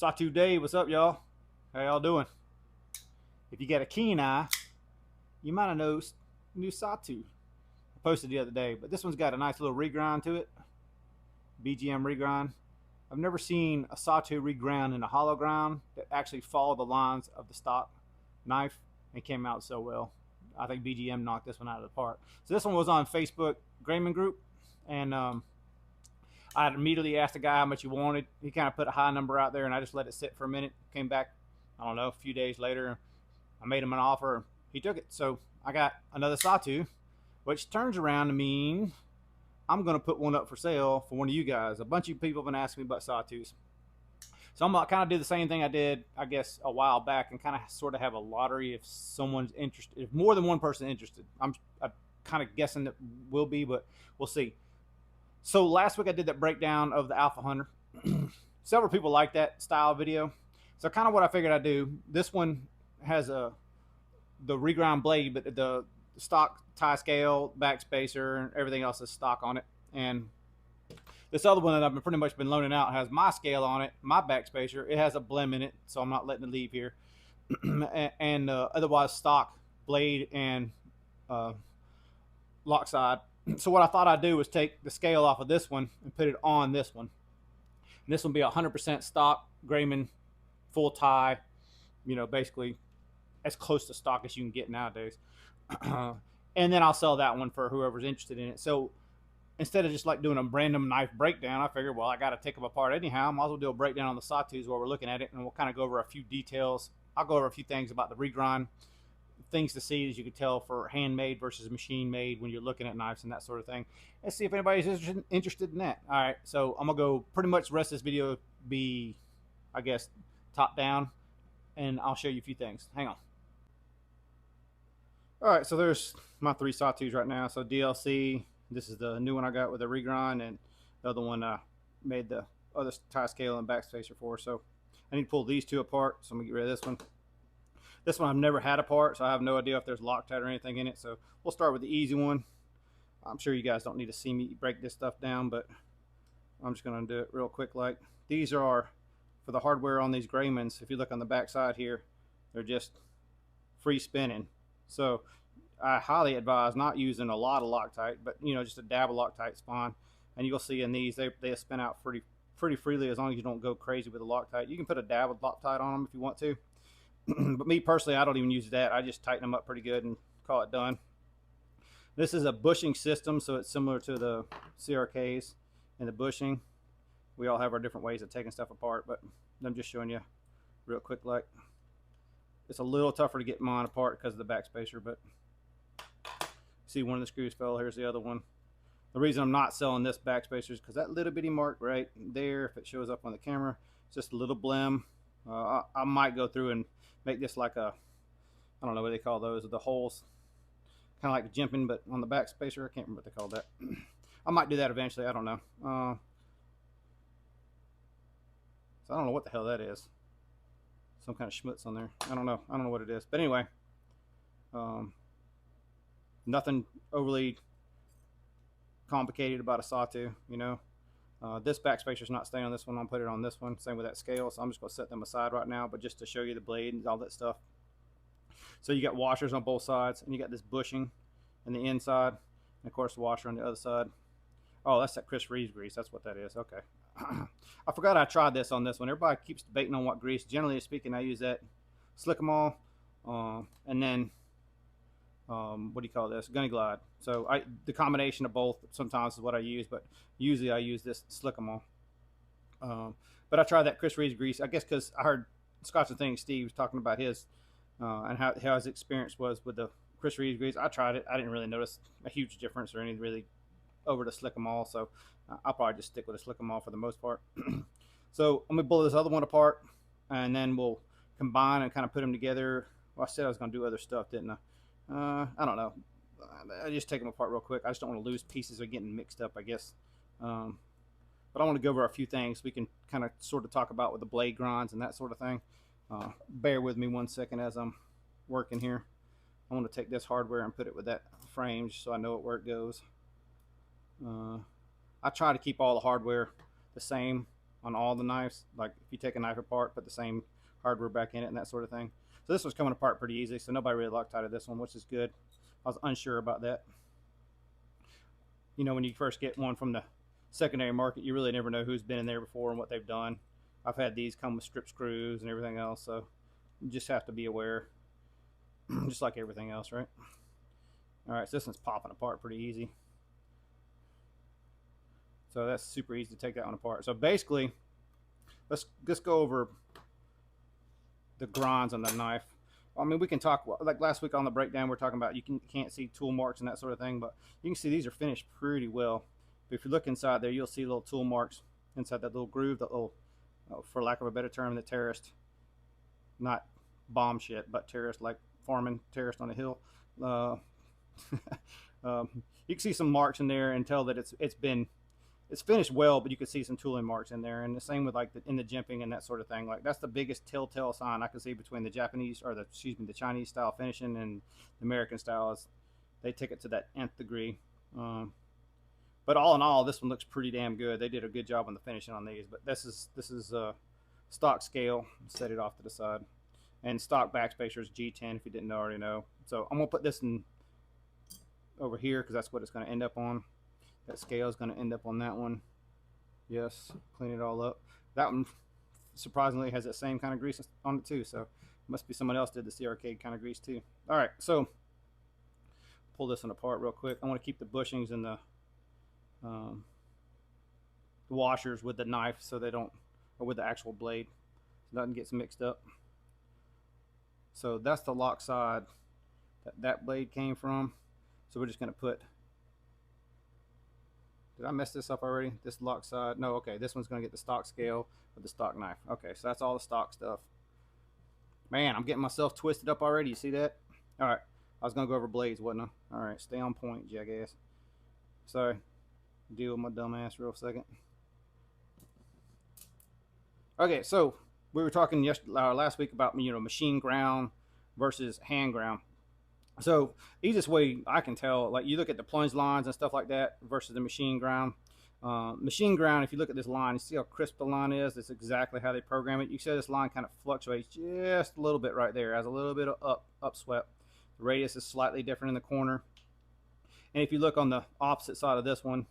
Satu Day, what's up, y'all? How y'all doing? If you got a keen eye, you might have noticed new Satu. I posted the other day, but this one's got a nice little regrind to it. BGM regrind. I've never seen a Satu regrind in a hollow grind that actually followed the lines of the stock knife and came out so well. I think BGM knocked this one out of the park. So this one was on Facebook Grayman group, and I immediately asked the guy how much he wanted. He kind of put a high number out there, and I just let it sit for a minute. Came back, I don't know, a few days later. I made him an offer. He took it. So I got another Satu, which turns around to mean I'm going to put one up for sale for one of you guys. A bunch of people have been asking me about Satus. So I'm going to kind of do the same thing I did, I guess, a while back and kind of sort of have a lottery if someone's interested, if more than one person interested. I'm kind of guessing that will be, but we'll see. So last week I did that breakdown of the Alpha Hunter. Several people like that style video. So kind of what I figured I'd do, this one has the regrind blade, but the stock tie scale, backspacer, and everything else is stock on it. And this other one that I've pretty much been loaning out has my scale on it, my backspacer. It has a blem in it, so I'm not letting it leave here. and otherwise stock blade and lock side. So what I thought I'd do was take the scale off of this one and put it on this one. And this will be 100% stock Grayman, full tie, you know, basically as close to stock as you can get nowadays. And then I'll sell that one for whoever's interested in it. So instead of just like doing a random knife breakdown, I figured, well, I got to take them apart anyhow. I might as well do a breakdown on the Satus while we're looking at it, and we'll kind of go over a few details. I'll go over a few things about the regrind, things to see, as you can tell, for handmade versus machine made when you're looking at knives and that sort of thing. Let's see if anybody's interested in that. All right, so I'm gonna go pretty much the rest of this video be, I guess, top down, and I'll show you a few things. Hang on. All right, so there's my three Satus right now. So DLC, this is the new one I got with the regrind, and the other one I made the other tie scale and backspacer for. So I need to pull these two apart, so I'm gonna get rid of this one. This one I've never had apart, so I have no idea if there's Loctite or anything in it. So we'll start with the easy one. I'm sure you guys don't need to see me break this stuff down, but I'm just gonna do it real quick. Like, these are for the hardware on these Graymans. If you look on the back side here, they're just free spinning. So I highly advise not using a lot of Loctite, but you know, just a dab of Loctite's fine. And you'll see in these they spin out pretty freely as long as you don't go crazy with the Loctite. You can put a dab of Loctite on them if you want to. But me personally, I don't even use that. I just tighten them up pretty good and call it done. This is a bushing system, so it's similar to the CRKs and the bushing. We all have our different ways of taking stuff apart, but I'm just showing you real quick. Like, it's a little tougher to get mine apart because of the backspacer, but see, one of the screws fell. Here's the other one. The reason I'm not selling this backspacer is because that little bitty mark right there, if it shows up on the camera, it's just a little blem. I might go through and make this like a, I don't know what they call those, the holes, kind of like jimping, but on the backspacer. I can't remember what they call that. I might do that eventually. I don't know. So I don't know what the hell that is. Some kind of schmutz on there. I don't know what it is, but anyway, nothing overly complicated about a Satu, you know. This backspacer is not staying on this one. I'll put it on this one. Same with that scale. So I'm just going to set them aside right now, but just to show you the blade and all that stuff. So you got washers on both sides, and you got this bushing in the inside, and of course the washer on the other side. Oh, that's that Chris Reeves grease. That's what that is. Okay. I forgot I tried this on this one. Everybody keeps debating on what grease. Generally speaking, I use that Slick 'em all, and then what do you call this? Gunny Glide. So the combination of both sometimes is what I use, but usually I use this Slick 'em all. But I tried that Chris Reeves grease, I guess because I heard Scotch and Thing Steve was talking about his and how his experience was with the Chris Reeves grease. I tried it. I didn't really notice a huge difference or anything really over to Slick 'em all, so I'll probably just stick with a Slick 'em all for the most part. So I'm gonna pull this other one apart, and then we'll combine and kind of put them together. Well, I said I was gonna do other stuff, didn't I? I don't know. I just take them apart real quick. I just don't want to lose pieces or getting mixed up, I guess. But I want to go over a few things we can kind of sort of talk about with the blade grinds and that sort of thing. Bear with me one second as I'm working here. I want to take this hardware and put it with that frame just so I know where it goes. I try to keep all the hardware the same on all the knives. Like if you take a knife apart, put the same hardware back in it and that sort of thing. So this was coming apart pretty easy, so nobody really Loctited this one, which is good. I was unsure about that. You know, when you first get one from the secondary market, you really never know who's been in there before and what they've done. I've had these come with strip screws and everything else, so you just have to be aware, just like everything else, right? All right, so this one's popping apart pretty easy. So that's super easy to take that one apart. So basically, let's go over the grinds on the knife. I mean, we can talk, like last week on the breakdown, we're talking about can't see tool marks and that sort of thing, but you can see these are finished pretty well. But if you look inside there, you'll see little tool marks inside that little groove, that little, for lack of a better term, the terraced, not bomb shit, but terraced, like farming terraced on a hill. You can see some marks in there and tell that it's finished well, but you can see some tooling marks in there. And the same with like in the jimping and that sort of thing. Like that's the biggest telltale sign I can see between the Japanese, or the Chinese style finishing and the American style, is they take it to that nth degree. But all in all, this one looks pretty damn good. They did a good job on the finishing on these. But this is stock scale. Set it off to the side, and stock backspacer is G10 if you didn't already know. So I'm gonna put this in over here because that's what it's going to end up on. That scale is going to end up on that one. Yes, clean it all up. That one surprisingly has that same kind of grease on it too, so it must be someone else did the C Arcade kind of grease too. All right, so pull this one apart real quick. I want to keep the bushings and the washers with the knife so they don't, or with the actual blade, so nothing gets mixed up. So that's the lock side that blade came from. So we're just going to put, did I mess this up already? This lock side, no, okay, this one's going to get the stock scale with the stock knife. Okay, so that's all the stock stuff. Man, I'm getting myself twisted up already, you see that? All right, I was going to go over blades, wasn't I? All right, stay on point, jackass. Sorry, deal with my dumb ass real second. Okay, so we were talking last week about, you know, machine ground versus hand ground. So easiest way I can tell, like you look at the plunge lines and stuff like that versus the machine ground. Machine ground, if you look at this line, you see how crisp the line is. That's exactly how they program it. You see this line kind of fluctuates just a little bit right there. It has a little bit of upswept. The radius is slightly different in the corner. And if you look on the opposite side of this one,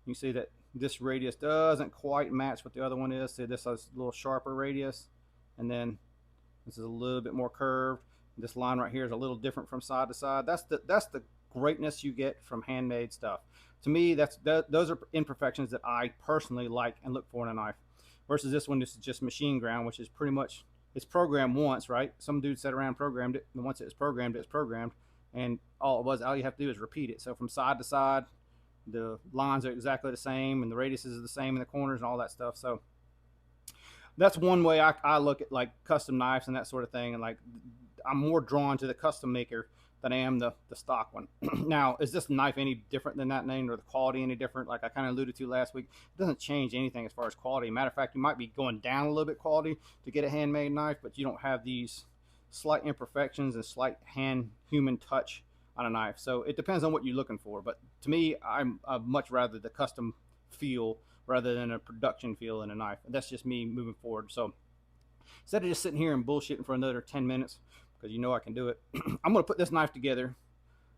you see that this radius doesn't quite match what the other one is. See, this has a little sharper radius, and then this is a little bit more curved. This line right here is a little different from side to side. That's the greatness you get from handmade stuff. To me, those are imperfections that I personally like and look for in a knife. Versus this one, this is just machine ground, which is pretty much, it's programmed once, right? Some dude sat around and programmed it, and once it's programmed, and all you have to do is repeat it. So from side to side, the lines are exactly the same, and the radiuses are the same in the corners and all that stuff. So that's one way I look at like custom knives and that sort of thing, and like I'm more drawn to the custom maker than I am the stock one. Now, is this knife any different than that name, or the quality any different? Like I kind of alluded to last week, it doesn't change anything as far as quality. Matter of fact, you might be going down a little bit quality to get a handmade knife, but you don't have these slight imperfections and slight human touch on a knife. So it depends on what you're looking for. But to me, I'm much rather the custom feel rather than a production feel in a knife. That's just me moving forward. So instead of just sitting here and bullshitting for another 10 minutes, because you know I can do it, I'm going to put this knife together,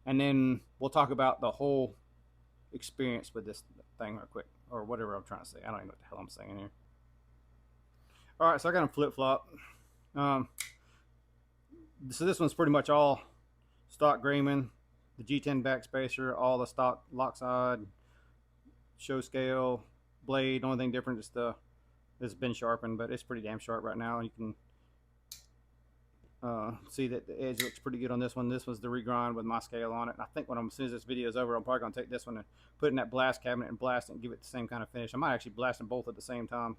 and then we'll talk about the whole experience with this thing real quick, or whatever I'm trying to say. I don't even know what the hell I'm saying here. All right, so I got them flip-flop. So this one's pretty much all stock Grayman, the G10 backspacer, all the stock lock side, show scale, blade. The only thing different is it's been sharpened, but it's pretty damn sharp right now. You can see that the edge looks pretty good on this one. This was the regrind with my scale on it. And I think as soon as this video is over, I'm probably going to take this one and put it in that blast cabinet and blast it and give it the same kind of finish. I might actually blast them both at the same time,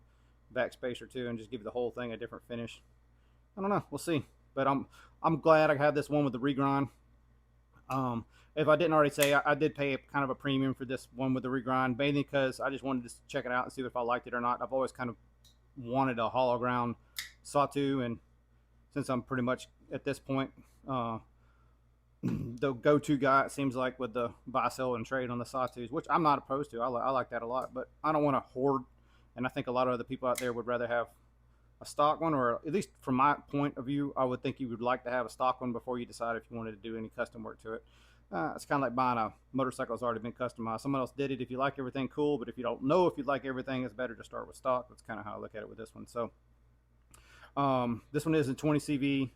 backspacer too, and just give the whole thing a different finish. I don't know. We'll see. But I'm glad I had this one with the regrind. If I didn't already say, I did pay kind of a premium for this one with the regrind, mainly because I just wanted to check it out and see if I liked it or not. I've always kind of wanted a hollow ground Satu, and since I'm pretty much at this point the go-to guy, it seems like, with the buy, sell, and trade on the Satus, which I'm not opposed to. I like that a lot, but I don't want to hoard and I think a lot of other people out there would rather have a stock one, or at least from my point of view, I would think you would like to have a stock one before you decide if you wanted to do any custom work to it. It's kind of like buying a motorcycle that's already been customized. Someone else did it. If you like everything, cool. But if you don't know if you like everything, it's better to start with stock. That's kind of how I look at it with this one. So this one is in 20 CV.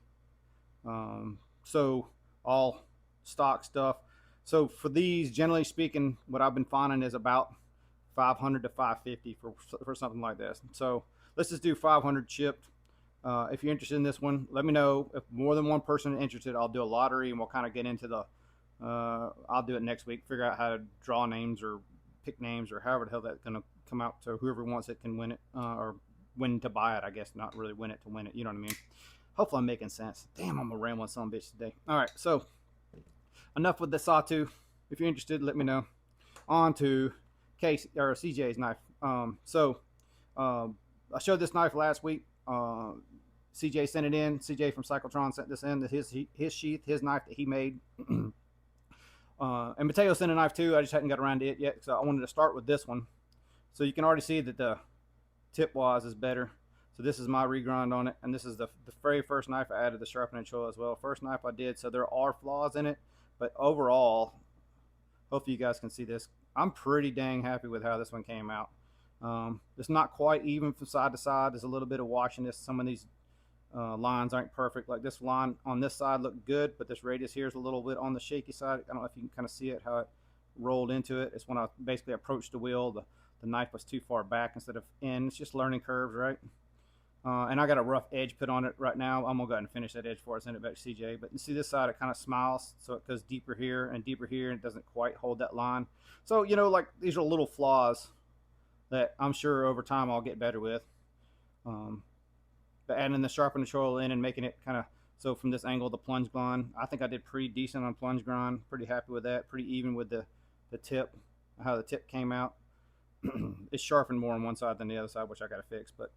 So all stock stuff. So for these, generally speaking, what I've been finding is about 500 to 550 for something like this. So let's just do 500 chipped. If you're interested in this one, let me know. If more than one person is interested, I'll do a lottery and we'll kind of get into the I'll do it next week, figure out how to draw names or pick names or however the hell that's going to come out, so whoever wants it can win it, or win to buy it, I guess, not really win it to win it, you know what I mean? Hopefully I'm making sense. Damn, I'm a rambling son of a bitch today. All right, so enough with the Satu. If you're interested, let me know. On to CJ's knife. I showed this knife last week. CJ sent it in. CJ from Cyclotron sent this in. His sheath, his knife that he made. And Mateo sent a knife too. I just hadn't got around to it yet, so I wanted to start with this one. So you can already see that the tip wise is better. So this is my regrind on it, and this is the very first knife I added the sharpening choil as well. First knife I did, so there are flaws in it, but overall, hopefully you guys can see this. I'm pretty dang happy with how this one came out. It's not quite even from side to side. There's a little bit of washiness. Some of these lines aren't perfect. Like this line on this side looked good, but this radius here is a little bit on the shaky side. I don't know if you can kind of see it, how it rolled into it. It's when I basically approached the wheel, the knife was too far back instead of in. It's just learning curves, right? And I got a rough edge put on it right now. I'm gonna go ahead and finish that edge before I send it back to CJ. But you see this side, it kind of smiles, so it goes deeper here, and it doesn't quite hold that line. So, you know, like, these are little flaws that I'm sure over time I'll get better with. But adding the sharpening choil in and making it kind of, so from this angle, the plunge grind, I think I did pretty decent on plunge grind. Pretty happy with that. Pretty even with the tip, how the tip came out. It's sharpened more on one side than the other side, which I got to fix. But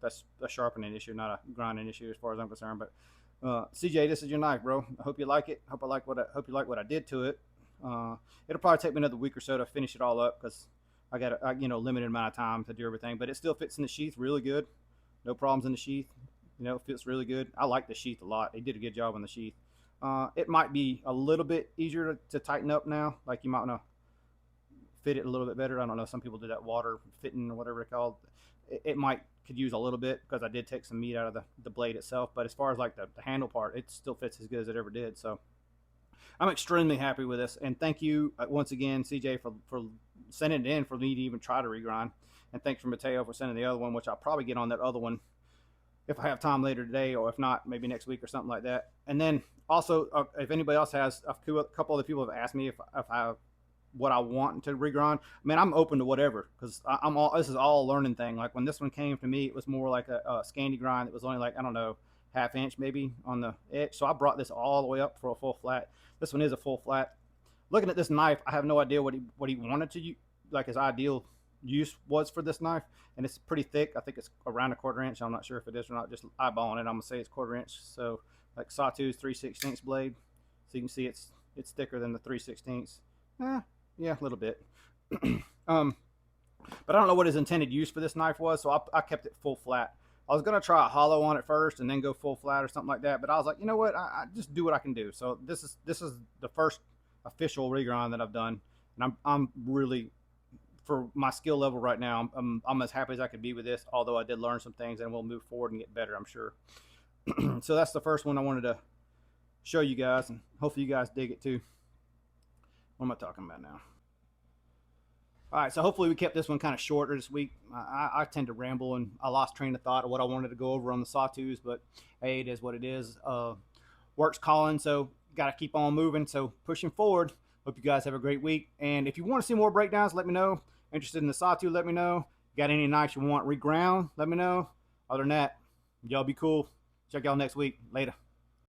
that's a sharpening issue, not a grinding issue as far as I'm concerned. But CJ, this is your knife, bro. I hope you like it. Hope you like what I did to it. It'll probably take me another week or so to finish it all up, because I got a limited amount of time to do everything. But it still fits in the sheath really good. No problems in the sheath. You know, it fits really good. I like the sheath a lot. They did a good job on the sheath. It might be a little bit easier to tighten up now. Like, you might want to fit it a little bit better. I don't know. Some people do that water fitting or whatever it's called. It could use a little bit, because I did take some meat out of the blade itself. But as far as like the handle part, it still fits as good as it ever did. So I'm extremely happy with this. And thank you once again, CJ, for sending it in for me to even try to regrind. And thanks for Mateo for sending the other one, which I'll probably get on that other one if I have time later today, or if not, maybe next week or something like that. And then also, if anybody else has, a couple other people have asked me if I what I want to regrind. I mean, I'm open to whatever, because this is all a learning thing. Like, when this one came to me, it was more like a Scandi grind. It was only like, I don't know, ½ inch maybe on the edge. So I brought this all the way up for a full flat. This one is a full flat. Looking at this knife, I have no idea what he wanted to use, like his ideal use was for this knife. And it's pretty thick. I think it's around a 1/4 inch. I'm not sure if it is or not. Just eyeballing it, I'm gonna say it's 1/4 inch. So like Satu's 3/16 blade. So you can see it's thicker than the 3/16. Yeah, a little bit. But I don't know what his intended use for this knife was, so I kept it full flat. I was gonna try a hollow on it first and then go full flat or something like that, but I was like, you know what, I just do what I can do. So this is the first official regrind that I've done, and I'm really, for my skill level right now, I'm as happy as I could be with this. Although I did learn some things, and we'll move forward and get better, I'm sure. So that's the first one I wanted to show you guys, and hopefully you guys dig it too. What am I talking about now? All right, so hopefully we kept this one kind of shorter this week. I tend to ramble, and I lost train of thought of what I wanted to go over on the Satus, but hey, it is what it is. Work's calling, so got to keep on moving. So pushing forward. Hope you guys have a great week. And if you want to see more breakdowns, let me know. Interested in the Satu, let me know. Got any knives you want reground, let me know. Other than that, y'all be cool. Check y'all next week. Later.